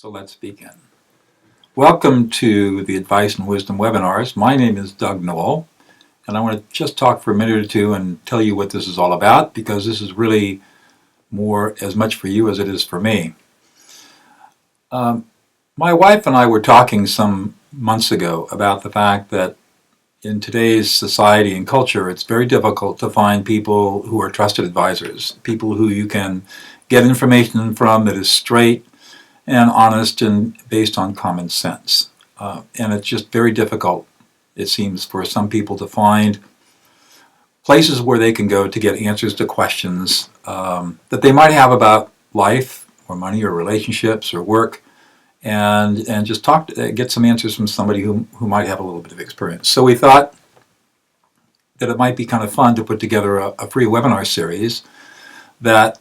So let's begin. Welcome to the Advice and Wisdom webinars. My name is Doug Noll, and I want to just talk for a minute or two and tell you what this is all about, because this is really more as much for you as it is for me. My wife and I were talking some months ago about the fact that in today's society and culture, it's very difficult to find people who are trusted advisors, people who you can get information from that is straight and honest and based on common sense. And it's just very difficult, it seems, for some people to find places where they can go to get answers to questions that they might have about life or money or relationships or work, and just get some answers from somebody who might have a little bit of experience. So we thought that it might be kind of fun to put together a free webinar series that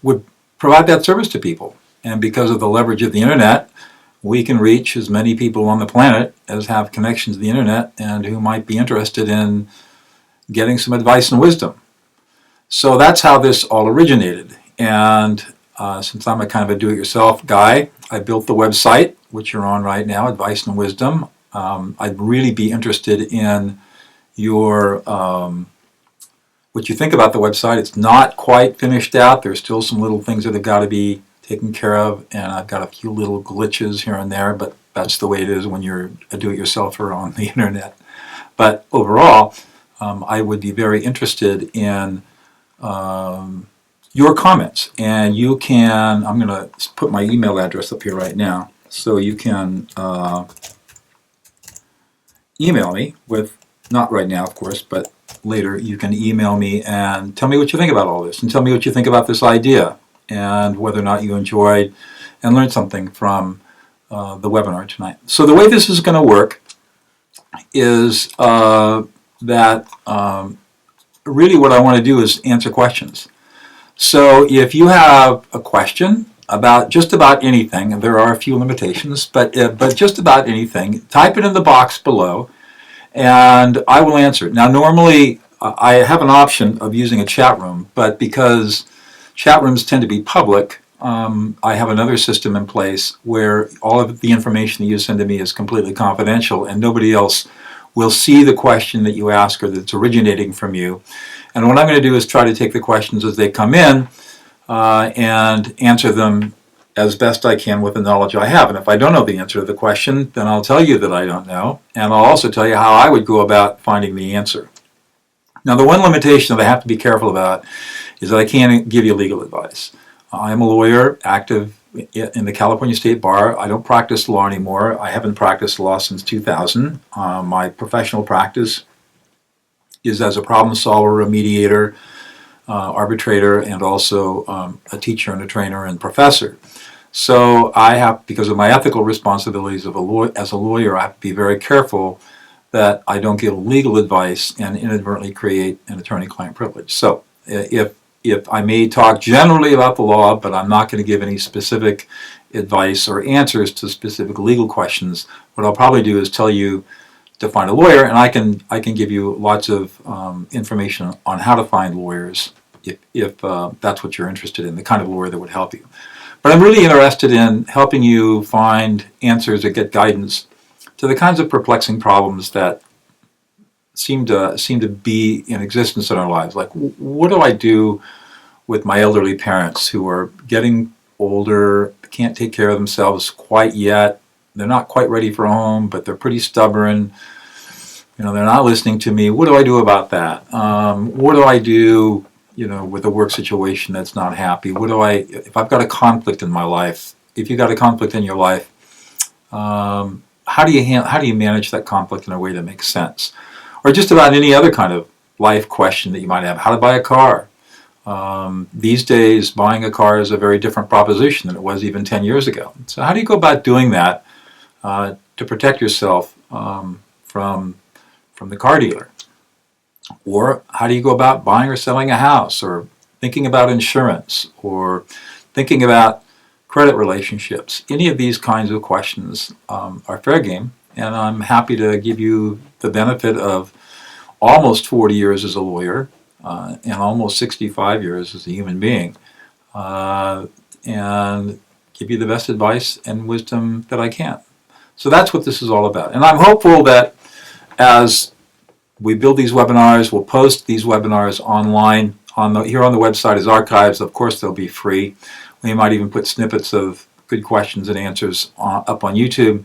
would provide that service to people. And because of the leverage of the internet, we can reach as many people on the planet as have connections to the internet and who might be interested in getting some advice and wisdom. So that's how this all originated. And since I'm a kind of a do-it-yourself guy, I built the website, which you're on right now, Advice and Wisdom. I'd really be interested in your what you think about the website. It's not quite finished out. There's still some little things that have got to be taken care of, and I've got a few little glitches here and there, but that's the way it is when you're a do-it-yourselfer on the internet. But overall, I would be very interested in your comments, and you can, I'm going to put my email address up here right now, so you can email me with, not right now of course, but later you can email me and tell me what you think about all this, and tell me what you think about this idea, and whether or not you enjoyed and learned something from the webinar tonight. So the way this is going to work is that really what I want to do is answer questions. So if you have a question about just about anything, and there are a few limitations, but just about anything, type it in the box below and I will answer it. Now normally I have an option of using a chat room, but because chat rooms tend to be public, I have another system in place where all of the information that you send to me is completely confidential and nobody else will see the question that you ask or that's originating from you. And what I'm going to do is try to take the questions as they come in and answer them as best I can with the knowledge I have. And if I don't know the answer to the question, then I'll tell you that I don't know, and I'll also tell you how I would go about finding the answer. Now the one limitation that I have to be careful about is that I can't give you legal advice. I'm a lawyer, active in the California State Bar. I don't practice law anymore. I haven't practiced law since 2000. My professional practice is as a problem solver, a mediator, arbitrator, and also a teacher and a trainer and professor. So I have, because of my ethical responsibilities as a lawyer, I have to be very careful that I don't give legal advice and inadvertently create an attorney-client privilege. So if I may talk generally about the law, but I'm not going to give any specific advice or answers to specific legal questions, what I'll probably do is tell you to find a lawyer, and I can give you lots of information on how to find lawyers if that's what you're interested in, the kind of lawyer that would help you. But I'm really interested in helping you find answers or get guidance to the kinds of perplexing problems that seem to be in existence in our lives. Like, what do I do with my elderly parents who are getting older, can't take care of themselves quite yet, they're not quite ready for home, but they're pretty stubborn, they're not listening to me. What do I do about that? What do I do with a work situation that's not happy? If I've got a conflict in my life, if you've got a conflict in your life, how do you manage that conflict in a way that makes sense? Or just about any other kind of life question that you might have. How to buy a car. These days, buying a car is a very different proposition than it was even 10 years ago. So how do you go about doing that to protect yourself from the car dealer? Or how do you go about buying or selling a house, or thinking about insurance, or thinking about credit relationships? Any of these kinds of questions are fair game, and I'm happy to give you the benefit of almost 40 years as a lawyer and almost 65 years as a human being, and give you the best advice and wisdom that I can. So that's what this is all about. And I'm hopeful that as we build these webinars, we'll post these webinars online. Here on the website as archives. Of course, they'll be free. We might even put snippets of good questions and answers up on YouTube.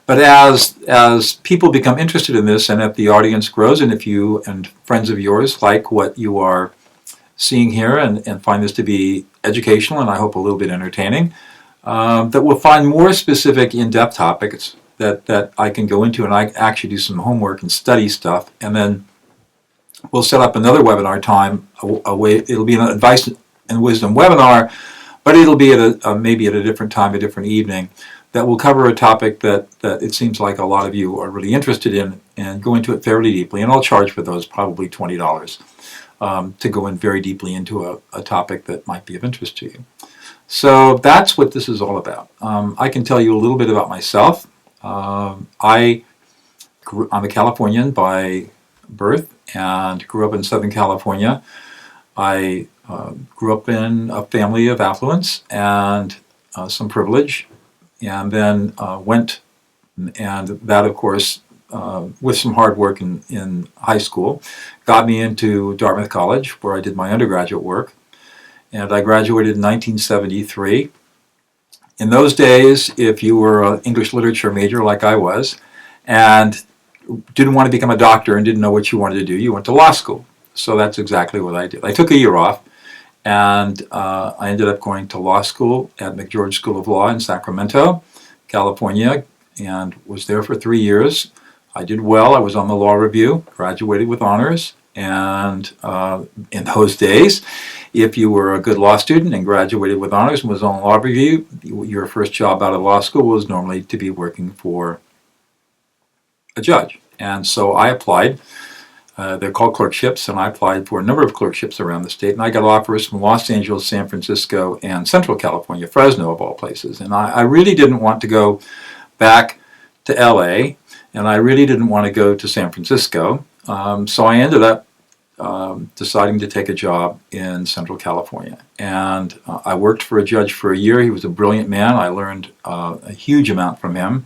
But as people become interested in this, and if the audience grows, and if you and friends of yours like what you are seeing here and find this to be educational and I hope a little bit entertaining, that we'll find more specific in-depth topics that I can go into, and I actually do some homework and study stuff, and then we'll set up another webinar time. It'll be an advice and wisdom webinar, but it'll be at maybe at a different time, a different evening, that will cover a topic that it seems like a lot of you are really interested in, and go into it fairly deeply. And I'll charge for those probably $20 to go in very deeply into a topic that might be of interest to you. So that's what this is all about. I can tell you a little bit about myself. I'm a Californian by birth and grew up in Southern California. I grew up in a family of affluence and some privilege, and then went, and that of course with some hard work in high school, got me into Dartmouth College, where I did my undergraduate work, and I graduated in 1973. In those days, if you were an English literature major like I was, and didn't want to become a doctor and didn't know what you wanted to do, you went to law school. So that's exactly what I did. I took a year off, and I ended up going to law school at McGeorge School of Law in Sacramento, California, and was there for 3 years. I did well. I was on the law review, graduated with honors, and in those days, if you were a good law student and graduated with honors and was on law review, your first job out of law school was normally to be working for a judge. And so I applied. They're called clerkships, and I applied for a number of clerkships around the state, and I got offers from Los Angeles, San Francisco, and Central California, Fresno of all places. And I really didn't want to go back to LA, and I really didn't want to go to San Francisco. So I ended up deciding to take a job in Central California. And I worked for a judge for a year. He was a brilliant man. I learned a huge amount from him.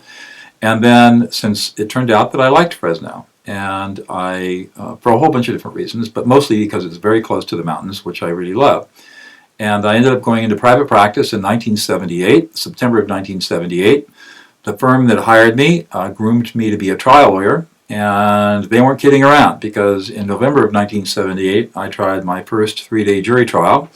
And then, since it turned out that I liked Fresno, and I, for a whole bunch of different reasons, but mostly because it's very close to the mountains, which I really love. And I ended up going into private practice in 1978, September of 1978. The firm that hired me groomed me to be a trial lawyer, and they weren't kidding around, because in November of 1978, I tried my first 3-day jury trial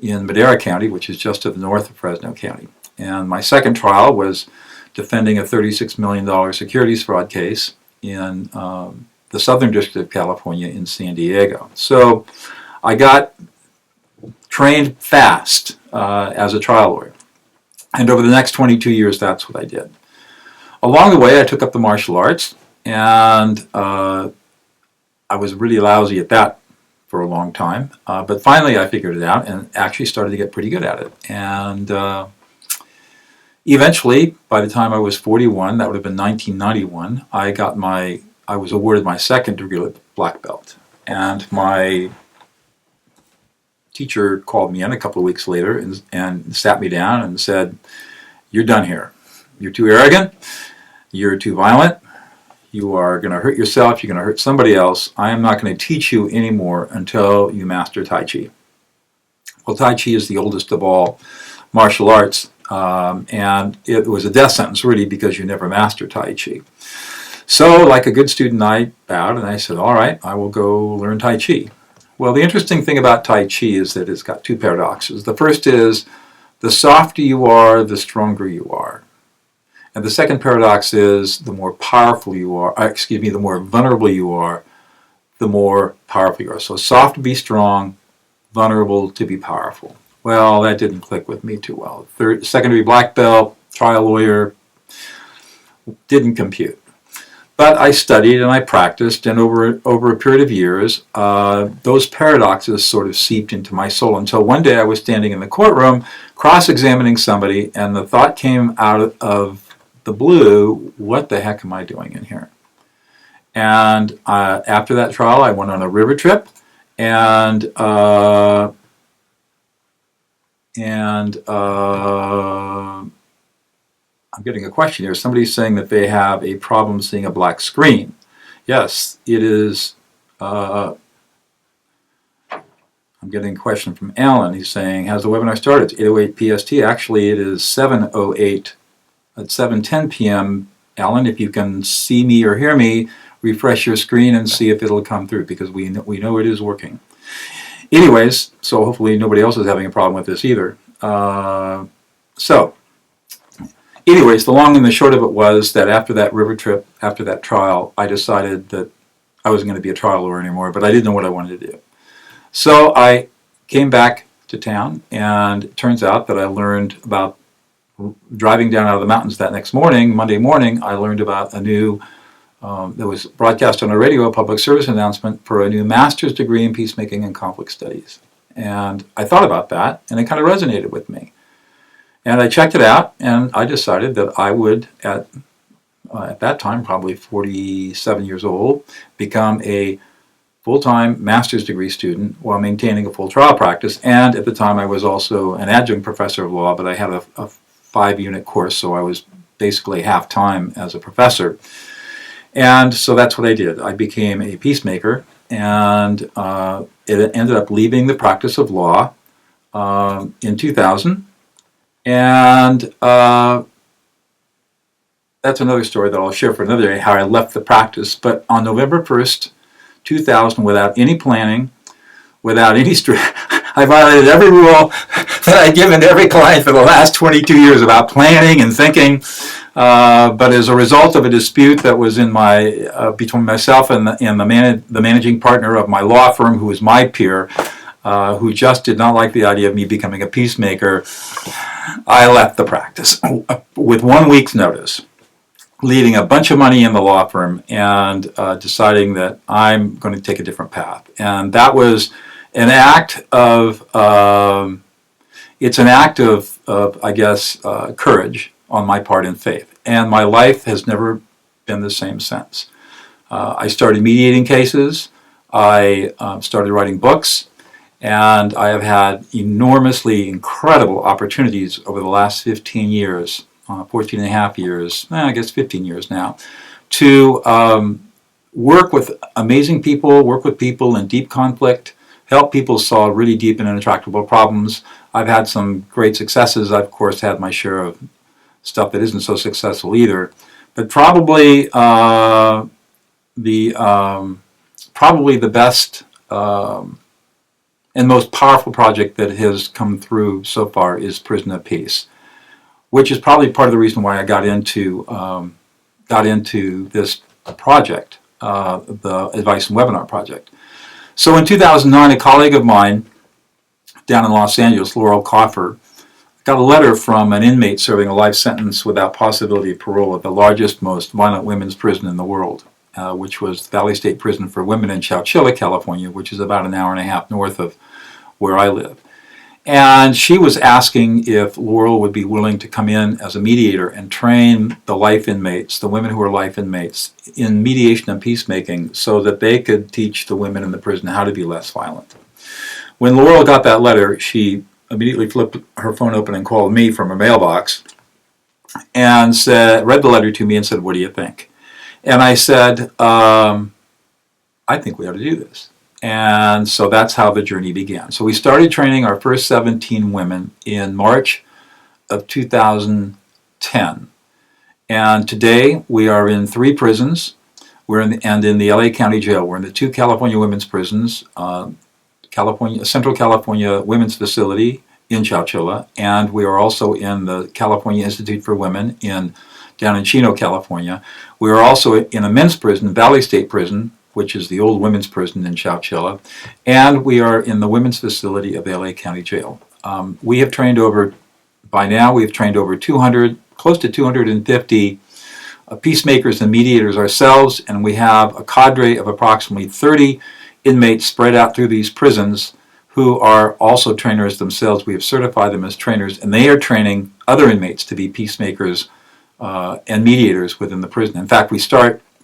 in Madera County, which is just to the north of Fresno County. And my second trial was defending a $36 million securities fraud case in the Southern District of California in San Diego. So I got trained fast as a trial lawyer. And over the next 22 years, that's what I did. Along the way, I took up the martial arts, and I was really lousy at that for a long time. But finally, I figured it out and actually started to get pretty good at it. And eventually, by the time I was 41, that would have been 1991, I was awarded my second degree black belt. And my teacher called me in a couple of weeks later and sat me down and said, "You're done here. You're too arrogant. You're too violent. You are going to hurt yourself. You're going to hurt somebody else. I am not going to teach you anymore until you master Tai Chi." Well, Tai Chi is the oldest of all martial arts, and it was a death sentence, really, because you never master Tai Chi. So, like a good student, I bowed and I said, "All right, I will go learn Tai Chi." Well, the interesting thing about Tai Chi is that it's got two paradoxes. The first is, the softer you are, the stronger you are. And the second paradox is, the more powerful you are, the more vulnerable you are, the more powerful you are. So soft to be strong, vulnerable to be powerful. Well, that didn't click with me too well. Second degree black belt, trial lawyer, didn't compute. But I studied and I practiced, and over a period of years, those paradoxes sort of seeped into my soul, until one day I was standing in the courtroom cross-examining somebody, and the thought came out of the blue, what the heck am I doing in here? And after that trial, I went on a river trip, and And I'm getting a question here. Somebody's saying that they have a problem seeing a black screen. Yes, it is. I'm getting a question from Alan. He's saying, has the webinar started? It's 8:08 PST. Actually, it is 7:08 at 7:10 p.m. Alan, if you can see me or hear me, refresh your screen and see if it'll come through, because we know it is working. Anyways, so hopefully nobody else is having a problem with this either. Anyways, the long and the short of it was that after that river trip, after that trial, I decided that I wasn't going to be a trial lawyer anymore, but I didn't know what I wanted to do. So I came back to town, and it turns out that I learned about driving down out of the mountains that next morning, Monday morning, I learned about a new, that was broadcast on the radio, a public service announcement for a new master's degree in peacemaking and conflict studies. And I thought about that, and it kind of resonated with me. And I checked it out, and I decided that I would, at that time, probably 47 years old, become a full-time master's degree student while maintaining a full trial practice. And at the time, I was also an adjunct professor of law, but I had a 5-unit course, so I was basically half-time as a professor. And so that's what I did. I became a peacemaker, and it ended up leaving the practice of law in 2000. And that's another story that I'll share for another day, how I left the practice. But on November 1st, 2000, without any planning, without any I violated every rule that I'd given to every client for the last 22 years about planning and thinking. But as a result of a dispute that was in between myself and the managing partner of my law firm, who was my peer, who just did not like the idea of me becoming a peacemaker, I left the practice with 1 week's notice, leaving a bunch of money in the law firm and deciding that I'm going to take a different path. And that was an act of, I guess, courage on my part and faith. And my life has never been the same since. I started mediating cases. I started writing books. And I have had enormously incredible opportunities over the last 15 years, 14 and a half years, I guess 15 years now, to work with amazing people, work with people in deep conflict, help people solve really deep and intractable problems. I've had some great successes. I've, of course, had my share of stuff that isn't so successful either. But probably the best and most powerful project that has come through so far is Prison of Peace, which is probably part of the reason why I got into this project, the Advice and Webinar Project. So in 2009, a colleague of mine down in Los Angeles, Laurel Coffer, got a letter from an inmate serving a life sentence without possibility of parole at the largest, most violent women's prison in the world, which was Valley State Prison for Women in Chowchilla, California, which is about an hour and a half north of where I live. And she was asking if Laurel would be willing to come in as a mediator and train the life inmates, the women who are life inmates, in mediation and peacemaking so that they could teach the women in the prison how to be less violent. When Laurel got that letter, she immediately flipped her phone open and called me from her mailbox and read the letter to me and said, "What do you think?" And I said, "I think we ought to do this." And so that's how the journey began. So we started training our first 17 women in March of 2010. And today we are in 3 prisons. We're in the LA County Jail. We're in the 2 California women's prisons, Central California Women's Facility in Chowchilla, and we are also in the California Institute for Women down in Chino, California. We are also in a men's prison, Valley State Prison, which is the old women's prison in Chowchilla, and we are in the women's facility of the LA County Jail. We have trained by now, we've trained over 200, close to 250 peacemakers and mediators ourselves, and we have a cadre of approximately 30 inmates spread out through these prisons who are also trainers themselves. We have certified them as trainers, and they are training other inmates to be peacemakers and mediators within the prison. In fact,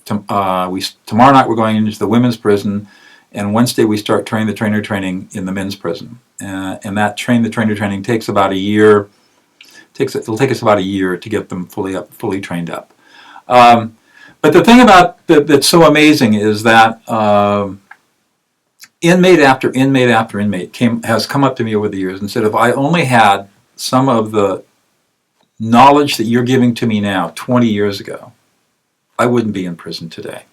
tomorrow night we're going into the women's prison, and Wednesday we start the trainer training in the men's prison. and that the trainer training takes about a year. It'll take us about a year to get them fully trained up. But the thing about that's so amazing is that inmate after inmate after inmate has come up to me over the years and said, if I only had some of the knowledge that you're giving to me now 20 years ago, I wouldn't be in prison today.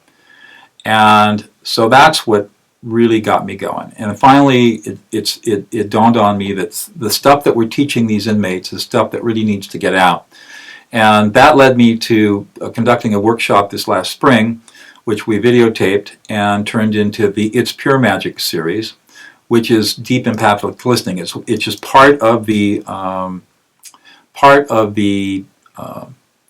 And so that's what really got me going. And finally, it dawned on me that the stuff that we're teaching these inmates is stuff that really needs to get out. And that led me to conducting a workshop this last spring, which we videotaped and turned into the It's Pure Magic series, which is deep empathic listening. It's just part of the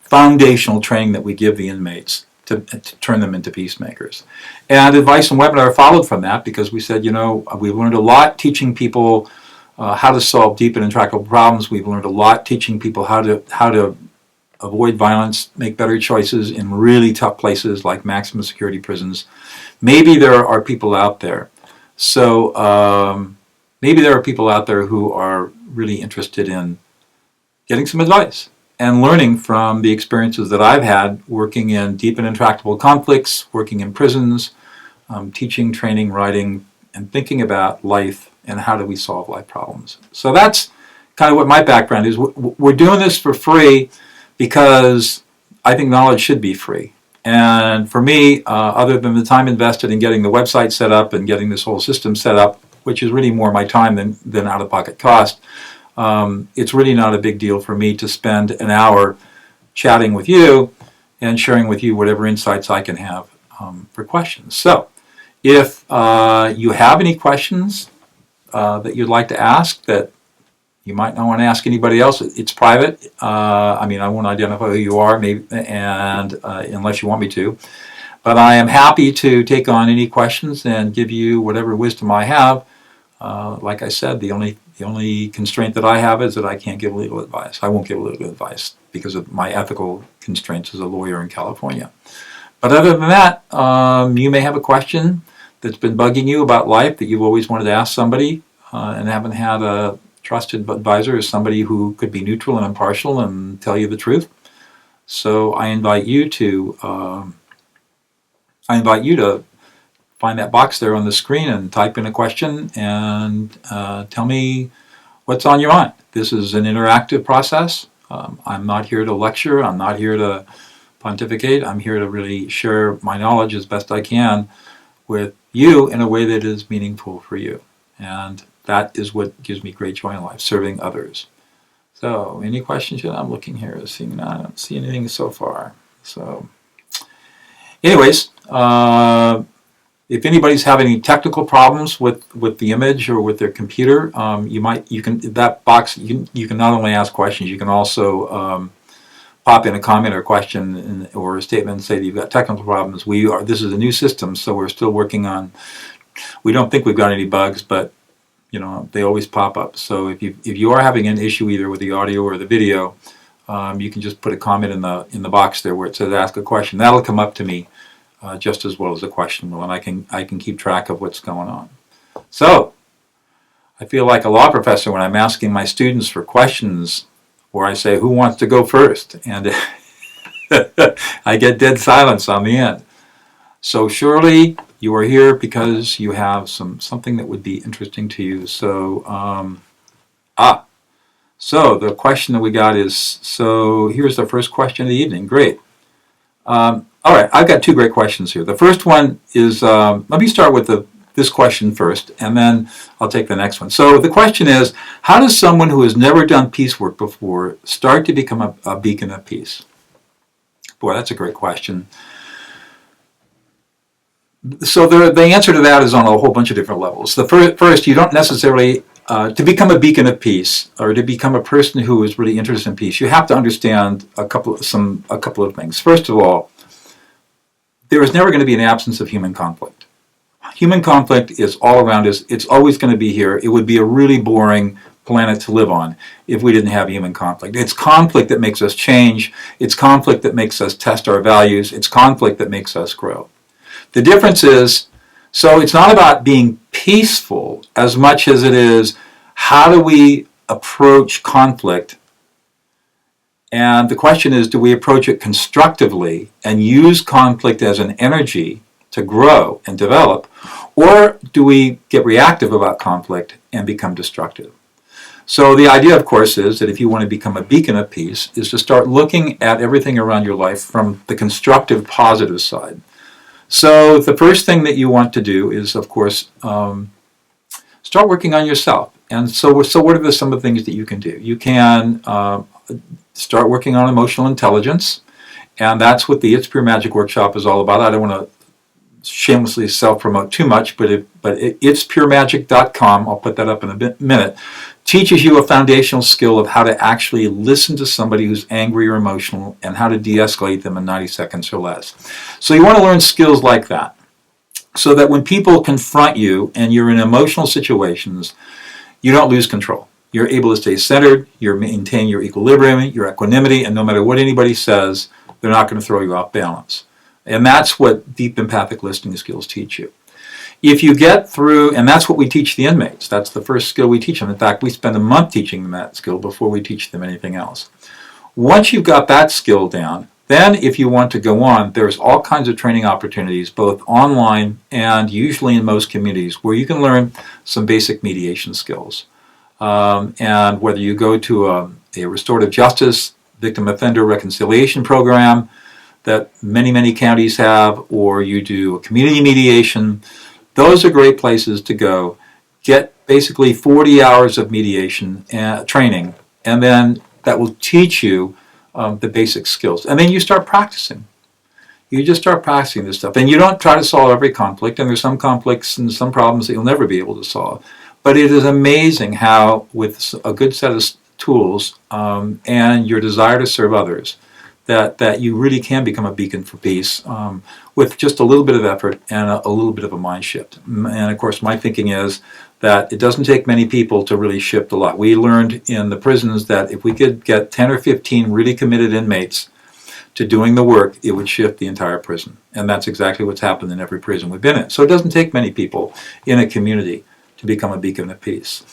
foundational training that we give the inmates to turn them into peacemakers. And advice and webinar followed from that, because we said, we've learned a lot teaching people how to solve deep and intractable problems. We've learned a lot teaching people how to avoid violence, make better choices in really tough places like maximum security prisons. Maybe there are people out there. So maybe there are people out there who are really interested in getting some advice and learning from the experiences that I've had working in deep and intractable conflicts, working in prisons, teaching, training, writing, and thinking about life and how do we solve life problems. So that's kind of what my background is. We're doing this for free because I think knowledge should be free. And for me, other than the time invested in getting the website set up and getting this whole system set up, which is really more my time than out-of-pocket cost, it's really not a big deal for me to spend an hour chatting with you and sharing with you whatever insights I can have for questions. So if you have any questions that you'd like to ask that you might not want to ask anybody else, it's private. I won't identify who you are, maybe, and unless you want me to. But I am happy to take on any questions and give you whatever wisdom I have. Like I said, the only constraint that I have is that I can't give legal advice. I won't give legal advice because of my ethical constraints as a lawyer in California. But other than that, you may have a question that's been bugging you about life that you've always wanted to ask somebody and haven't had a trusted advisor as somebody who could be neutral and impartial and tell you the truth. So I invite you to find that box there on the screen and type in a question and tell me what's on your mind. This is an interactive process. I'm not here to lecture. I'm not here to pontificate. I'm here to really share my knowledge as best I can with you in a way that is meaningful for you. And that is what gives me great joy in life, serving others. So, any questions yet? I'm looking here, seeing I don't see anything so far. So, anyways, if anybody's having any technical problems with the image or with their computer, you can not only ask questions, you can also pop in a comment or question or a statement and say that you've got technical problems. This is a new system, so we're still working on. We don't think we've got any bugs, but they always pop up. So if you are having an issue either with the audio or the video, you can just put a comment in the box there where it says ask a question. That'll come up to me just as well as a question will, and I can keep track of what's going on. So I feel like a law professor when I'm asking my students for questions, or I say who wants to go first, and I get dead silence on the end. So surely you are here because you have something that would be interesting to you. So, so the question that we got is, so here's the first question of the evening. Great. All right, I've got two great questions here. The first one is, let me start with this question first, and then I'll take the next one. So the question is, how does someone who has never done peace work before start to become a beacon of peace? Boy, that's a great question. So the answer to that is on a whole bunch of different levels. The first, you don't necessarily, to become a beacon of peace, or to become a person who is really interested in peace, you have to understand a couple of things. First of all, there is never going to be an absence of human conflict. Human conflict is all around us. It's always going to be here. It would be a really boring planet to live on if we didn't have human conflict. It's conflict that makes us change. It's conflict that makes us test our values. It's conflict that makes us grow. The difference is, so it's not about being peaceful as much as it is how do we approach conflict? And the question is, do we approach it constructively and use conflict as an energy to grow and develop, or do we get reactive about conflict and become destructive? So the idea, of course, is that if you want to become a beacon of peace, is to start looking at everything around your life from the constructive, positive side. So the first thing that you want to do is, of course, start working on yourself. And so what are some of the things that you can do? You can start working on emotional intelligence, and that's what the It's Pure Magic workshop is all about. I don't want to shamelessly self-promote too much, but itspuremagic.com, I'll put that up in a minute, teaches you a foundational skill of how to actually listen to somebody who's angry or emotional and how to de-escalate them in 90 seconds or less. So you want to learn skills like that, so that when people confront you and you're in emotional situations, you don't lose control. You're able to stay centered, you maintain your equilibrium, your equanimity, and no matter what anybody says, they're not going to throw you off balance. And that's what deep empathic listening skills teach you. If you get through, and that's what we teach the inmates, that's the first skill we teach them. In fact, we spend a month teaching them that skill before we teach them anything else. Once you've got that skill down, then if you want to go on, there's all kinds of training opportunities, both online and usually in most communities, where you can learn some basic mediation skills. And whether you go to a restorative justice, victim offender reconciliation program that many counties have, or you do a community mediation, those are great places to go. Get basically 40 hours of mediation training, and then that will teach you the basic skills. And then you start practicing. You just start practicing this stuff. And you don't try to solve every conflict, and there's some conflicts and some problems that you'll never be able to solve. But it is amazing how, with a good set of tools and your desire to serve others, that you really can become a beacon for peace with just a little bit of effort and a little bit of a mind shift. And of course, my thinking is that it doesn't take many people to really shift a lot. We learned in the prisons that if we could get 10 or 15 really committed inmates to doing the work, it would shift the entire prison. And that's exactly what's happened in every prison we've been in. So it doesn't take many people in a community to become a beacon of peace.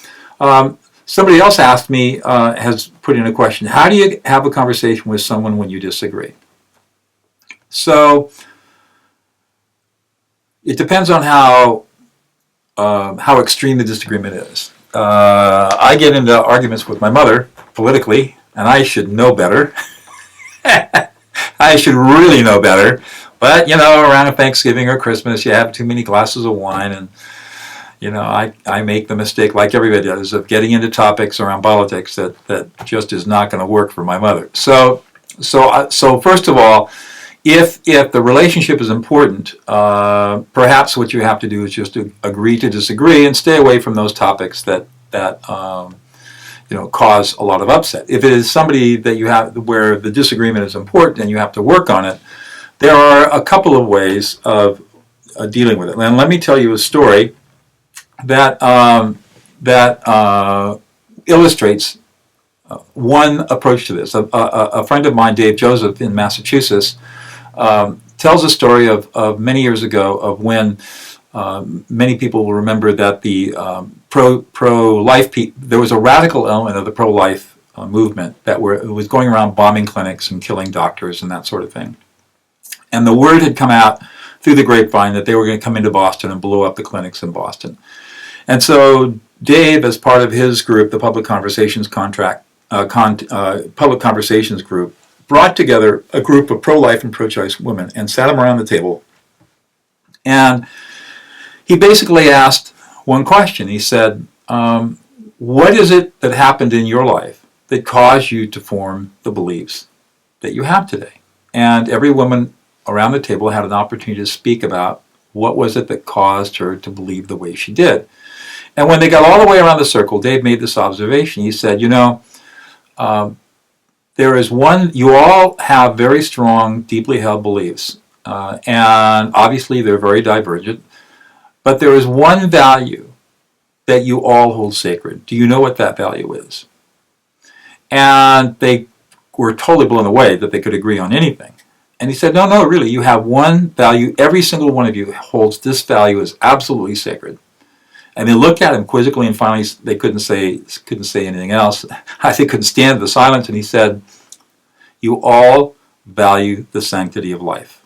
Somebody else asked me, has put in a question, how do you have a conversation with someone when you disagree? So it depends on how extreme the disagreement is. I get into arguments with my mother politically, and I should know better. I should really know better. But, you know, around a Thanksgiving or Christmas, you have too many glasses of wine, and you know, I make the mistake, like everybody does, of getting into topics around politics that just is not going to work for my mother. So first of all, if the relationship is important, perhaps what you have to do is just to agree to disagree and stay away from those topics that cause a lot of upset. If it is somebody that you have where the disagreement is important and you have to work on it, there are a couple of ways of dealing with it. And let me tell you a story that illustrates one approach to this. A friend of mine, Dave Joseph in Massachusetts, tells a story of many years ago of when many people will remember that the pro-life there was a radical element of the pro-life movement that was going around bombing clinics and killing doctors and that sort of thing. And the word had come out through the grapevine that they were going to come into Boston and blow up the clinics in Boston. And so Dave, as part of his group, the Public Conversations Public Conversations group, brought together a group of pro-life and pro-choice women and sat them around the table. And he basically asked one question. He said, what is it that happened in your life that caused you to form the beliefs that you have today? And every woman around the table had an opportunity to speak about what was it that caused her to believe the way she did. And when they got all the way around the circle, Dave made this observation. He said, there is one, you all have very strong, deeply held beliefs. And obviously they're very divergent. But there is one value that you all hold sacred. Do you know what that value is? And they were totally blown away that they could agree on anything. And he said, no, really, you have one value. Every single one of you holds this value as absolutely sacred. And they looked at him quizzically, and finally they couldn't say anything else. They couldn't stand the silence, and he said, "You all value the sanctity of life."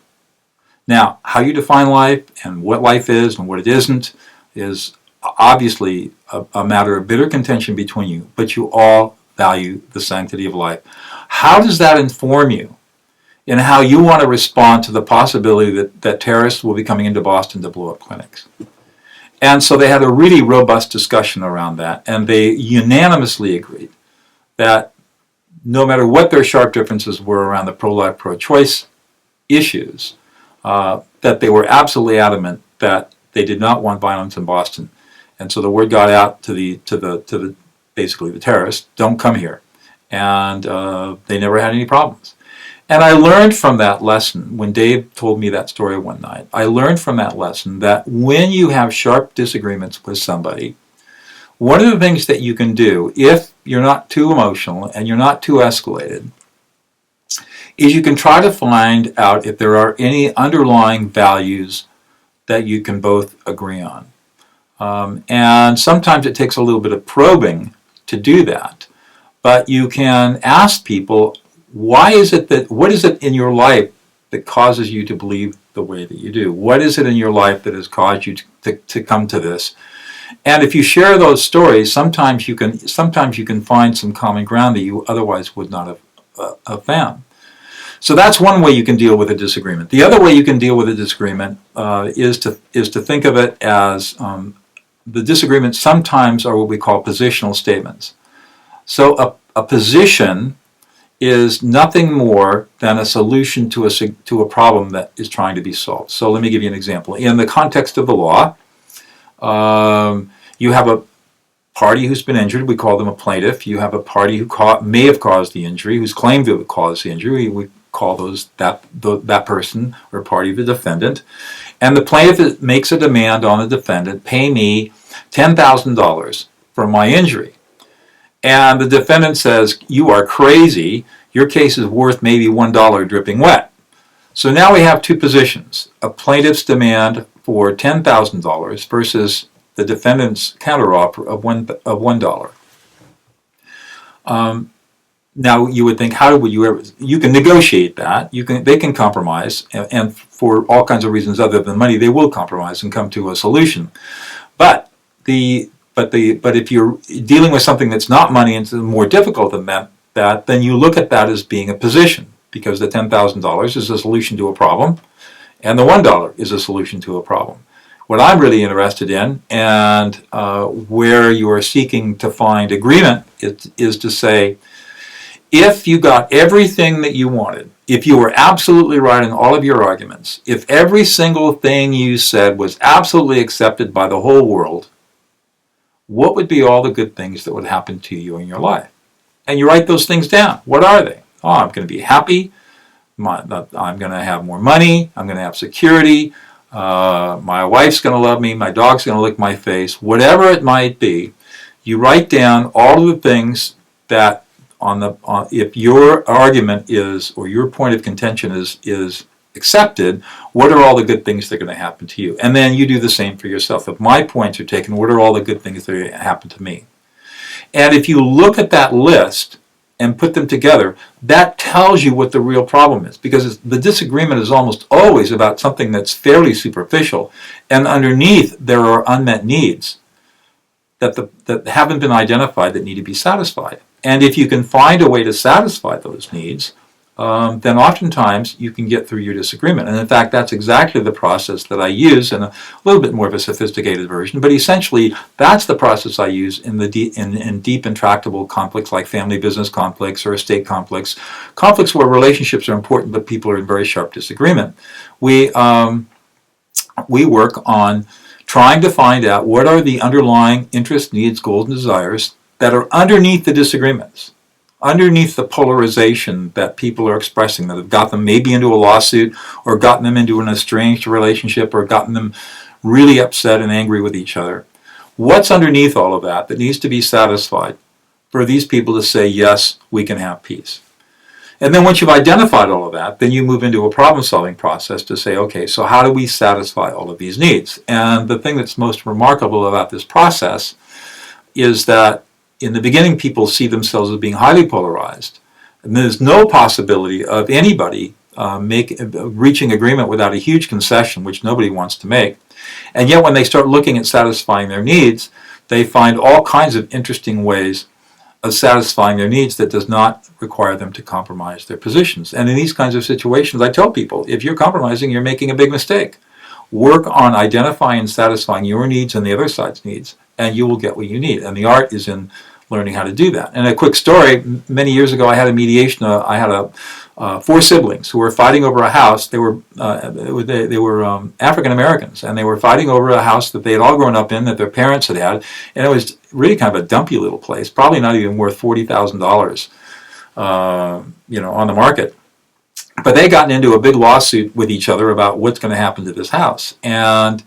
Now, how you define life and what life is and what it isn't is obviously a matter of bitter contention between you, but you all value the sanctity of life. How does that inform you in how you want to respond to the possibility that terrorists will be coming into Boston to blow up clinics? And so they had a really robust discussion around that, and they unanimously agreed that no matter what their sharp differences were around the pro-life, pro-choice issues, that they were absolutely adamant that they did not want violence in Boston. And so the word got out to the basically the terrorists, don't come here. And they never had any problems. And I learned from that lesson, when Dave told me that story one night, I learned from that lesson that when you have sharp disagreements with somebody, one of the things that you can do, if you're not too emotional and you're not too escalated, is you can try to find out if there are any underlying values that you can both agree on. And sometimes it takes a little bit of probing to do that. But you can ask people, what is it in your life that causes you to believe the way that you do? What is it in your life that has caused you to come to this? And if you share those stories, sometimes you can find some common ground that you otherwise would not have found. So that's one way you can deal with a disagreement. The other way you can deal with a disagreement is to think of it as the disagreements sometimes are what we call positional statements. So a position is nothing more than a solution to a problem that is trying to be solved. So let me give you an example. In the context of the law, you have a party who's been injured. We call them a plaintiff. You have a party who may have caused the injury, who's claimed to have caused the injury. We call that person or party the defendant. And the plaintiff makes a demand on the defendant, pay me $10,000 for my injury. And the defendant says, you are crazy, your case is worth maybe $1 dripping wet. So now we have two positions, a plaintiff's demand for $10,000 versus the defendant's counteroffer of $1. Now you would think, how would you ever? You can negotiate that. They can compromise, and for all kinds of reasons other than money, they will compromise and come to a solution. But if you're dealing with something that's not money and it's more difficult than that, then you look at that as being a position, because the $10,000 is a solution to a problem, and the $1 is a solution to a problem. What I'm really interested in, and where you are seeking to find agreement, is to say, if you got everything that you wanted, if you were absolutely right in all of your arguments, if every single thing you said was absolutely accepted by the whole world, what would be all the good things that would happen to you in your life? And you write those things down. What are they? Oh, I'm going to be happy. I'm going to have more money. I'm going to have security. My wife's going to love me. My dog's going to lick my face. Whatever it might be, you write down all of the things that if your argument is, or your point of contention is accepted, what are all the good things that are going to happen to you? And then you do the same for yourself. If my points are taken, what are all the good things that are going to happen to me? And if you look at that list and put them together, that tells you what the real problem is, because the disagreement is almost always about something that's fairly superficial, and underneath there are unmet needs that haven't been identified that need to be satisfied. And if you can find a way to satisfy those needs, then oftentimes you can get through your disagreement. And in fact, that's exactly the process that I use in a little bit more of a sophisticated version. But essentially, that's the process I use in deep intractable conflicts like family business conflicts or estate conflicts where relationships are important but people are in very sharp disagreement. We work on trying to find out what are the underlying interests, needs, goals, and desires that are underneath the disagreements, underneath the polarization that people are expressing, that have got them maybe into a lawsuit or gotten them into an estranged relationship or gotten them really upset and angry with each other. What's underneath all of that needs to be satisfied for these people to say, yes, we can have peace? And then once you've identified all of that, then you move into a problem-solving process to say, okay, so how do we satisfy all of these needs? And the thing that's most remarkable about this process is that in the beginning, people see themselves as being highly polarized. And there's no possibility of anybody reaching agreement without a huge concession, which nobody wants to make. And yet when they start looking at satisfying their needs, they find all kinds of interesting ways of satisfying their needs that does not require them to compromise their positions. And in these kinds of situations, I tell people, if you're compromising, you're making a big mistake. Work on identifying and satisfying your needs and the other side's needs, and you will get what you need. And the art is in learning how to do that. And a quick story, many years ago I had a mediation, I had four siblings who were fighting over a house. They were African Americans, and they were fighting over a house that they had all grown up in, that their parents had had, and it was really kind of a dumpy little place, probably not even worth $40,000 on the market. But they gotten into a big lawsuit with each other about what's going to happen to this house. And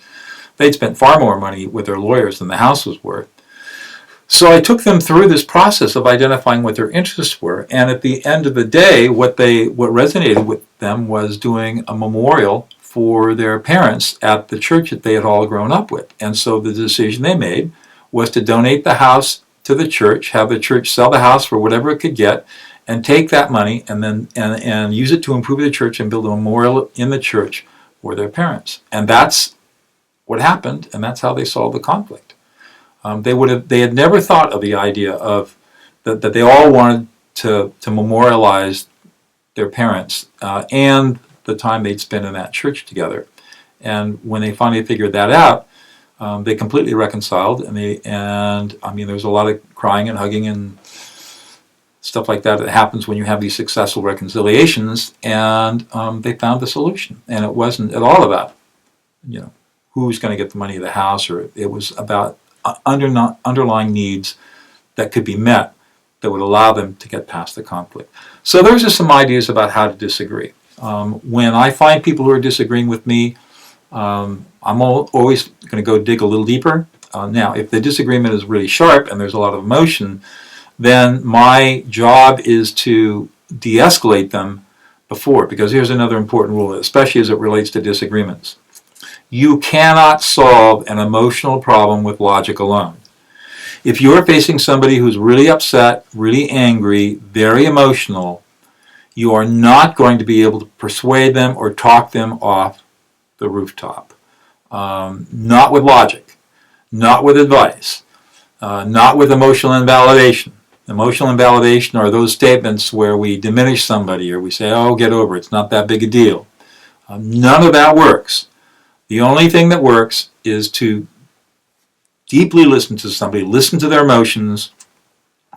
they'd spent far more money with their lawyers than the house was worth. So I took them through this process of identifying what their interests were. And at the end of the day, what resonated with them was doing a memorial for their parents at the church that they had all grown up with. And so the decision they made was to donate the house to the church, have the church sell the house for whatever it could get, and take that money and then and use it to improve the church and build a memorial in the church for their parents. And that's what happened, and that's how they solved the conflict. They had never thought of the idea of that they all wanted to memorialize their parents and the time they'd spent in that church together. And when they finally figured that out, they completely reconciled, and I mean, there was a lot of crying and hugging and stuff like that happens when you have these successful reconciliations, and they found the solution. And it wasn't at all about, who's going to get the money of the house, or it was about underlying needs that could be met that would allow them to get past the conflict. So those are some ideas about how to disagree. When I find people who are disagreeing with me, I'm always going to go dig a little deeper. Now, if the disagreement is really sharp and there's a lot of emotion, then my job is to de-escalate them before, because here's another important rule, especially as it relates to disagreements. You cannot solve an emotional problem with logic alone. If you're facing somebody who's really upset, really angry, very emotional, you are not going to be able to persuade them or talk them off the rooftop. Not with logic, not with advice, not with emotional invalidation. Emotional invalidation are those statements where we diminish somebody or we say, oh, get over it, it's not that big a deal. None of that works. The only thing that works is to deeply listen to somebody, listen to their emotions,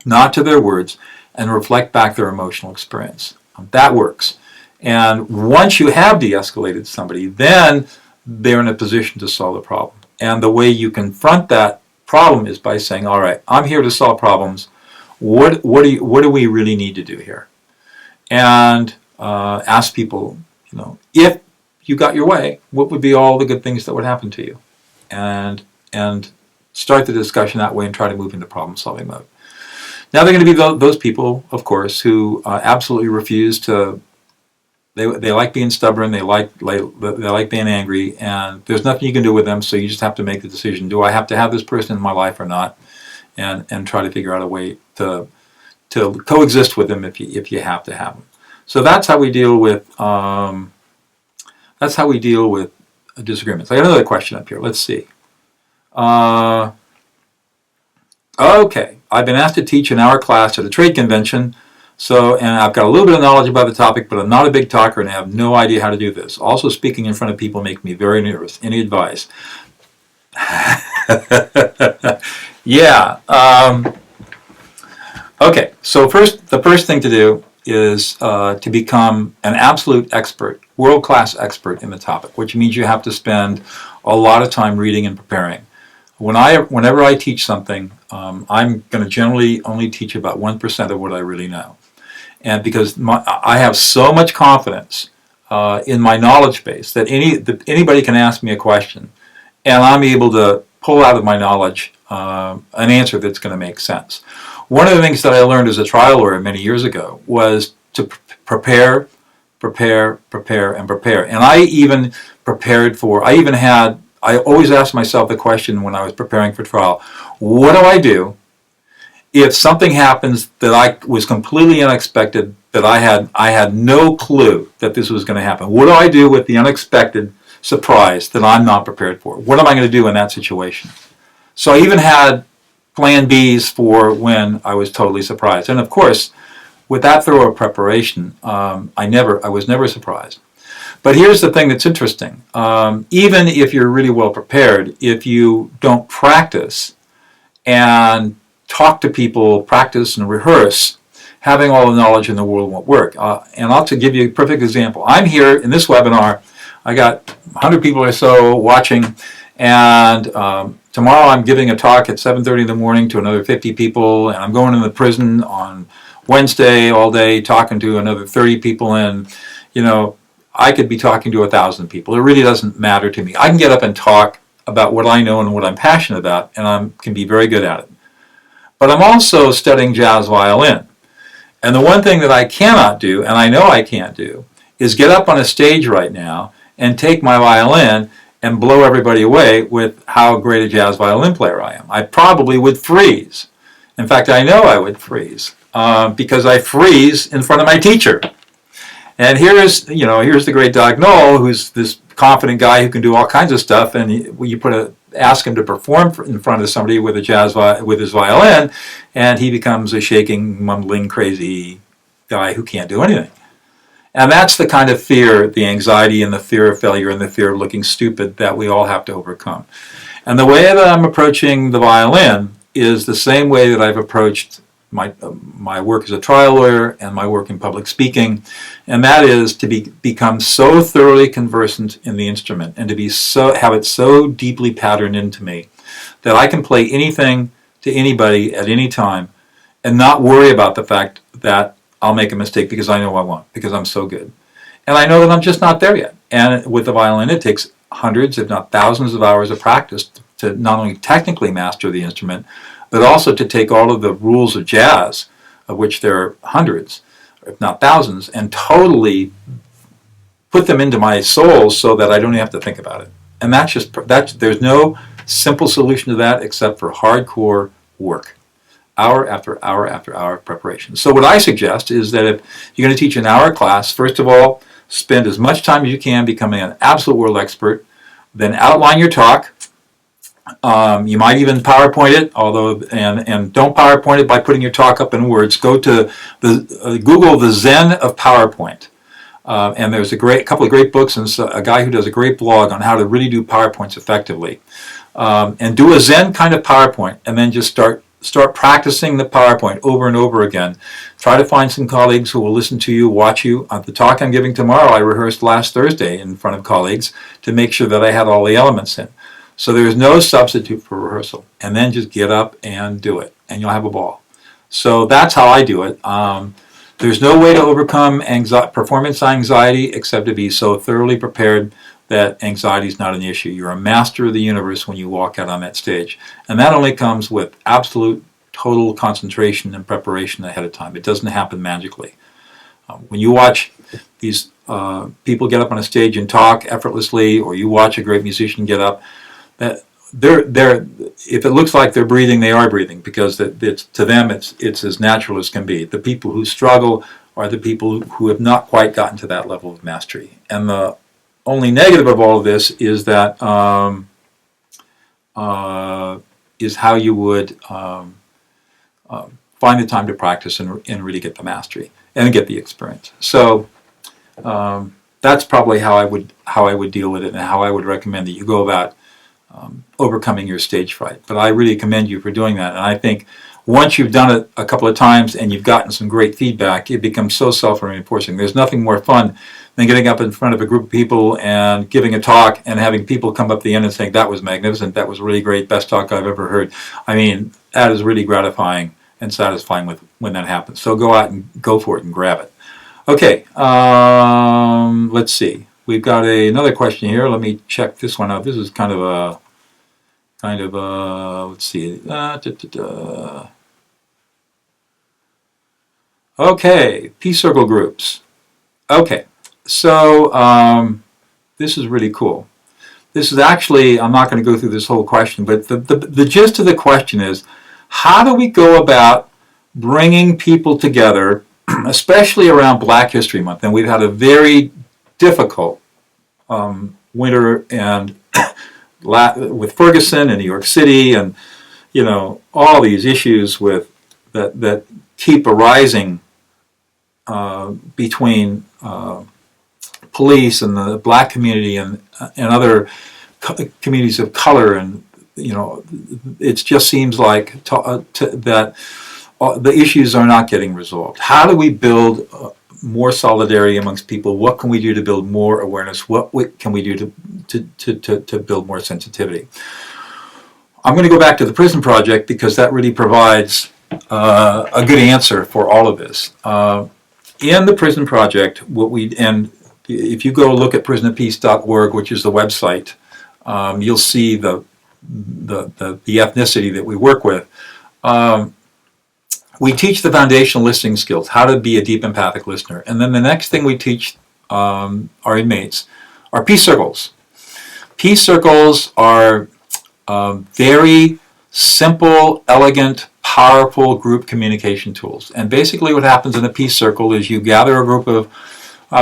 not to their words, and reflect back their emotional experience. That works. And once you have de-escalated somebody, then they're in a position to solve the problem. And the way you confront that problem is by saying, all right, I'm here to solve problems. What do we really need to do here? And ask people, if you got your way, what would be all the good things that would happen to you? And start the discussion that way and try to move into problem-solving mode. Now there are going to be those people, of course, who absolutely refuse to. They like being stubborn. They like being angry, and there's nothing you can do with them. So you just have to make the decision: do I have to have this person in my life or not? And try to figure out a way to coexist with them if you have to have them. So that's how we deal with disagreements. I got another question up here. Let's see. Okay, I've been asked to teach an hour class at a trade convention. And I've got a little bit of knowledge about the topic, but I'm not a big talker and I have no idea how to do this. Also, speaking in front of people makes me very nervous. Any advice? Yeah. Okay, so the first thing to do is to become an absolute expert, world-class expert in the topic, which means you have to spend a lot of time reading and preparing. Whenever I teach something, I'm going to generally only teach about 1% of what I really know. And because I have so much confidence in my knowledge base that anybody can ask me a question, and I'm able to pull out of my knowledge an answer that's going to make sense. One of the things that I learned as a trial lawyer many years ago was to prepare, prepare, prepare, and prepare. And I even prepared for, I always asked myself the question when I was preparing for trial, what do I do if something happens that I was completely unexpected, that I had no clue that this was going to happen? What do I do with the unexpected surprise that I'm not prepared for? What am I going to do in that situation? So I even had plan Bs for when I was totally surprised. And of course, with that thorough preparation, I was never surprised. But here's the thing that's interesting. Even if you're really well prepared, if you don't practice and talk to people, practice and rehearse, having all the knowledge in the world won't work. And I'll to give you a perfect example. I'm here in this webinar. I got 100 people or so watching, and tomorrow I'm giving a talk at 7:30 in the morning to another 50 people, and I'm going in the prison on Wednesday all day talking to another 30 people, and I could be talking to 1,000 people. It really doesn't matter to me. I can get up and talk about what I know and what I'm passionate about, and I can be very good at it. But I'm also studying jazz violin. And the one thing that I cannot do, and I know I can't do, is get up on a stage right now and take my violin and blow everybody away with how great a jazz violin player I am. I probably would freeze. In fact, I know I would freeze because I freeze in front of my teacher. And here's the great Doc Noll, who's this confident guy who can do all kinds of stuff, and you ask him to perform in front of somebody with with his violin, and he becomes a shaking, mumbling, crazy guy who can't do anything. And that's the kind of fear, the anxiety and the fear of failure and the fear of looking stupid that we all have to overcome. And the way that I'm approaching the violin is the same way that I've approached my work as a trial lawyer and my work in public speaking, and that is to become so thoroughly conversant in the instrument and to have it so deeply patterned into me that I can play anything to anybody at any time and not worry about the fact that I'll make a mistake because I know I won't, because I'm so good. And I know that I'm just not there yet. And with the violin, it takes hundreds, if not thousands of hours of practice to not only technically master the instrument, but also to take all of the rules of jazz, of which there are hundreds, if not thousands, and totally put them into my soul so that I don't have to think about it. And there's no simple solution to that except for hardcore work, hour after hour after hour of preparation. So what I suggest is that if you're going to teach an hour class, first of all, spend as much time as you can becoming an absolute world expert, then outline your talk. You might even PowerPoint it, and don't PowerPoint it by putting your talk up in words. Go to Google the Zen of PowerPoint, and there's a couple of great books and a guy who does a great blog on how to really do PowerPoints effectively. And do a Zen kind of PowerPoint, and then just start practicing the PowerPoint over and over again. Try to find some colleagues who will listen to you, watch you. The talk I'm giving tomorrow, I rehearsed last Thursday in front of colleagues to make sure that I had all the elements in. So there's no substitute for rehearsal. And then just get up and do it, and you'll have a ball. So that's how I do it. There's no way to overcome performance anxiety except to be so thoroughly prepared that anxiety is not an issue. You're a master of the universe when you walk out on that stage. And that only comes with absolute, total concentration and preparation ahead of time. It doesn't happen magically. When you watch these people get up on a stage and talk effortlessly, or you watch a great musician get up, if it looks like they're breathing, they are breathing, because to them it's as natural as can be. The people who struggle are the people who have not quite gotten to that level of mastery. And the only negative of all of this is that is how you would find the time to practice and really get the mastery and get the experience. So that's probably how I would deal with it, and how I would recommend that you go about overcoming your stage fright. But I really commend you for doing that. And I think once you've done it a couple of times and you've gotten some great feedback, it becomes so self-reinforcing. There's nothing more fun than getting up in front of a group of people and giving a talk and having people come up at the end and saying, "That was magnificent, that was really great, best talk I've ever heard." I mean, that is really gratifying and satisfying when that happens. So go out and go for it and grab it. Okay, let's see. We've got another question here. Let me check this one out. This is kind of a, let's see. Okay, peace circle groups. Okay, so this is really cool. This is actually, I'm not going to go through this whole question, but the gist of the question is, how do we go about bringing people together, especially around Black History Month? And we've had a very difficult winter and with Ferguson and New York City, and all these issues with that keep arising between police and the Black community and other communities of color, and it just seems like that the issues are not getting resolved. How do we build more solidarity amongst people? What can we do to build more awareness? What can we do to build more sensitivity? I'm going to go back to the prison project because that really provides a good answer for all of this. In the prison project, and if you go look at prisonofpeace.org, which is the website, you'll see the ethnicity that we work with. We teach the foundational listening skills, how to be a deep empathic listener. And then the next thing we teach our inmates are peace circles. Peace circles are very simple, elegant, powerful group communication tools. And basically what happens in a peace circle is you gather a group of,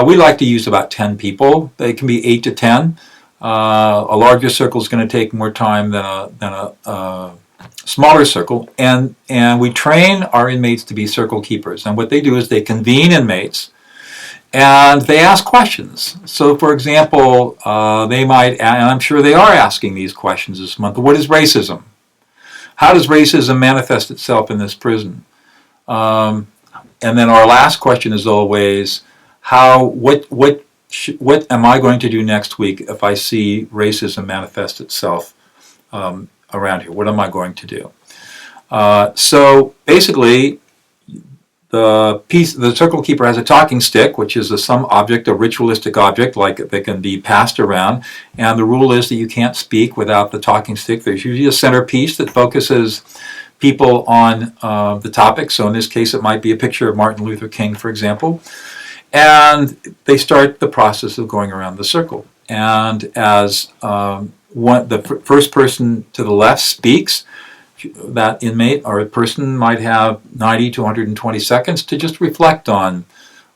we like to use about 10 people. They can be 8 to 10. A larger circle is going to take more time than a smaller circle. And we train our inmates to be circle keepers. And what they do is they convene inmates and they ask questions. So, for example, they might, and I'm sure they are asking these questions this month, what is racism? How does racism manifest itself in this prison? And then our last question is always, what am I going to do next week if I see racism manifest itself around here? What am I going to do? So basically, the circle keeper has a talking stick, which is some object, a ritualistic object, like that can be passed around. And the rule is that you can't speak without the talking stick. There's usually a centerpiece that focuses people on the topic. So in this case, it might be a picture of Martin Luther King, for example. And they start the process of going around the circle. And as the first person to the left speaks, that inmate or person might have 90 to 120 seconds to just reflect on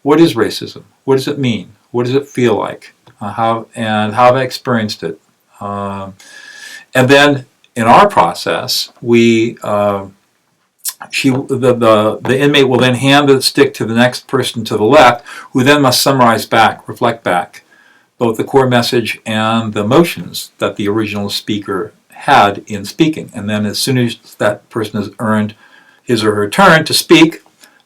what is racism, what does it mean, what does it feel like, how have I experienced it. And then in our process, the inmate will then hand the stick to the next person to the left, who then must summarize back, reflect back, both the core message and the emotions that the original speaker had in speaking. And then as soon as that person has earned his or her turn to speak,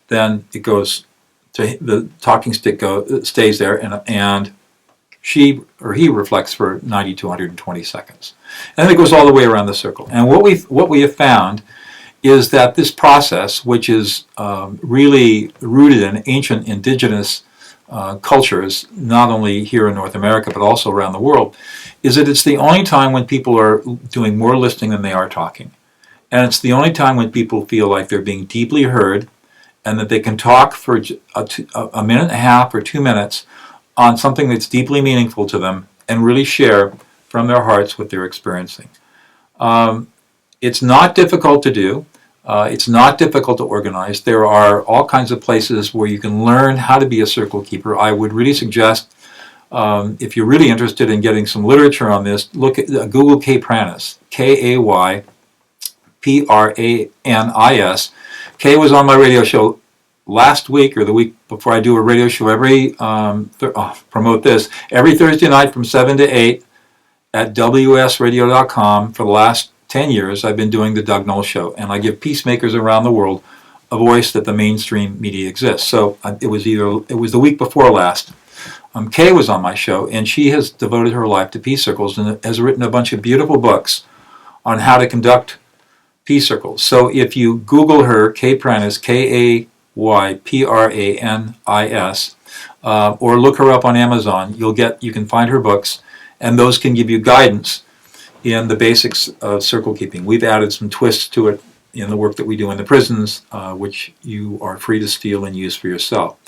then it goes to the talking stick stays there, and she or he reflects for 90 to 120 seconds. And then it goes all the way around the circle. And what we have found is that this process, which is really rooted in ancient indigenous cultures, not only here in North America, but also around the world, is that it's the only time when people are doing more listening than they are talking. And it's the only time when people feel like they're being deeply heard and that they can talk for a minute and a half or 2 minutes on something that's deeply meaningful to them and really share from their hearts what they're experiencing. It's not difficult to do. It's not difficult to organize. There are all kinds of places where you can learn how to be a circle keeper. I would really suggest, if you're really interested in getting some literature on this, look at Google Kay Pranis, Kaypranis. Kay was on my radio show last week or the week before. I do a radio show promote this, every Thursday night from 7 to 8 at wsradio.com. For the last 10 years, I've been doing the Doug Noll Show, and I give peacemakers around the world a voice that the mainstream media exists. So it was the week before last. Kay was on my show, and she has devoted her life to peace circles and has written a bunch of beautiful books on how to conduct peace circles. So if you Google her, Kay Pranis, Kaypranis, or look her up on Amazon, you can find her books, and those can give you guidance in the basics of circle keeping. We've added some twists to it in the work that we do in the prisons, which you are free to steal and use for yourself.